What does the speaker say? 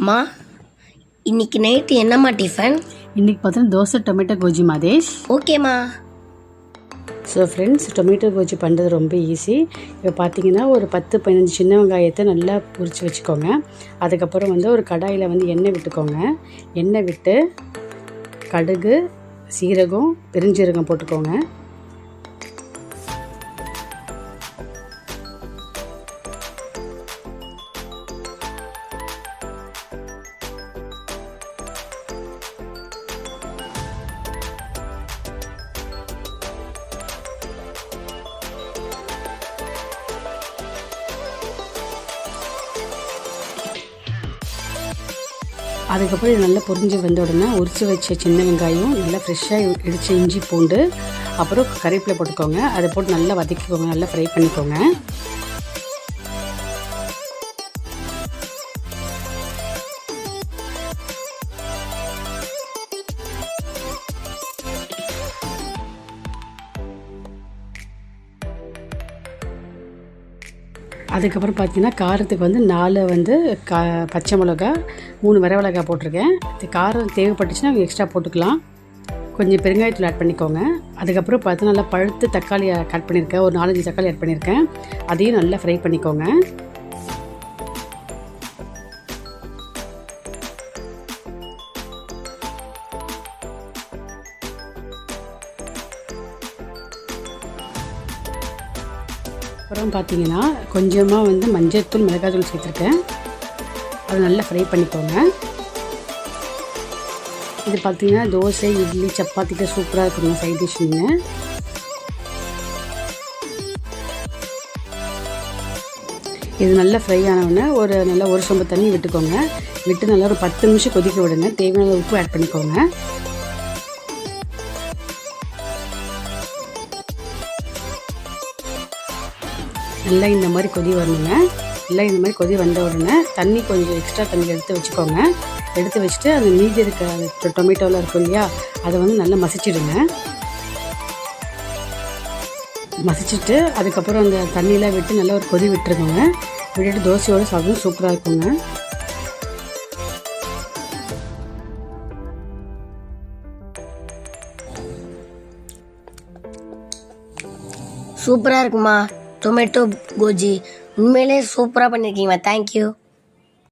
மா, இன்னைக்கு நைட்டு என்னம்மா டிஃபன்? இன்றைக்கி பார்த்தீங்கன்னா தோசை டொமேட்டோ கோஜி மாதேஷ். ஓகேம்மா. ஸோ ஃப்ரெண்ட்ஸ், டொமேட்டோ கோஜி பண்ணுறது ரொம்ப ஈஸி. இப்போ பார்த்தீங்கன்னா ஒரு 10-15 சின்ன வெங்காயத்தை நல்லா பொரித்து வச்சுக்கோங்க. அதுக்கப்புறம் ஒரு கடாயில் எண்ணெய் விட்டுக்கோங்க. எண்ணெய் விட்டு கடுகு, சீரகம், பெருஞ்சீரகம் போட்டுக்கோங்க. அதுக்கப்புறம் இது நல்லா பொரிஞ்சு வந்த உடனே உரித்து வச்ச சின்ன வெங்காயம், நல்லா ஃப்ரெஷ்ஷாக இடித்த இஞ்சி பூண்டு, அப்புறம் கறிவேப்பிலை போட்டுக்கோங்க. அதை போட்டு நல்லா வதக்கிக்கோங்க, நல்லா ஃப்ரை பண்ணிக்கோங்க. அதுக்கப்புறம் பார்த்தீங்கன்னா காரத்துக்கு 4 பச்சை மிளகா, 3 வரமிளகா போட்டிருக்கேன். காரம் தேவைப்பட்டுச்சுன்னா எக்ஸ்ட்ரா போட்டுக்கலாம். கொஞ்சம் பெருங்காயத்தூள் ஆட் பண்ணிக்கோங்க. அதுக்கப்புறம் பார்த்தீங்கன்னா நல்லா பழுத்து தக்காளி ஆட் பண்ணியிருக்கேன். ஒரு 4-5 தக்காளி ஆட் பண்ணியிருக்கேன். அதையும் நல்லா ஃப்ரை பண்ணிக்கோங்க. அப்புறம் பார்த்தீங்கன்னா கொஞ்சமாக மஞ்சள்தூள், மிளகாய்த்தூள் சேர்த்துருக்கேன். அதை நல்லா ஃப்ரை பண்ணிக்கோங்க. இது பார்த்தீங்கன்னா தோசை, இட்லி, சப்பாத்திக்கு சூப்பராக இருக்குங்க சைட் டிஷ்ஷுங்க. இது நல்லா ஃப்ரை ஆனவுடனே ஒரு சொம்பு தண்ணி விட்டுக்கோங்க. விட்டு நல்லா ஒரு 10 நிமிஷம் கொதிக்க விடுங்க. தேவையான உப்பு ஆட் பண்ணிக்கோங்க. நல்லா இந்த மாதிரி கொதி வரணுங்க. நல்லா இந்த மாதிரி கொதி வந்த உடனே தண்ணி கொஞ்சம் எக்ஸ்ட்ரா தண்ணி எடுத்து வச்சுக்கோங்க. எடுத்து வச்சுட்டு அந்த மீதி இருக்க டொமேட்டோவில் இருக்கும் இல்லையா, அதை நல்லா மசிச்சிடுங்க. மசிச்சுட்டு அதுக்கப்புறம் அந்த தண்ணியெலாம் விட்டு நல்லா ஒரு கொதி விட்டுருக்கோங்க. விட்டுட்டு தோசையோடு சாப்பிடும் சூப்பராக இருக்குங்க. சூப்பராக இருக்குமா டொமேட்டோ கோஜி. உண்மையிலே சூப்பராக பண்ணியிருக்கீங்கம்மா. தேங்க்யூ.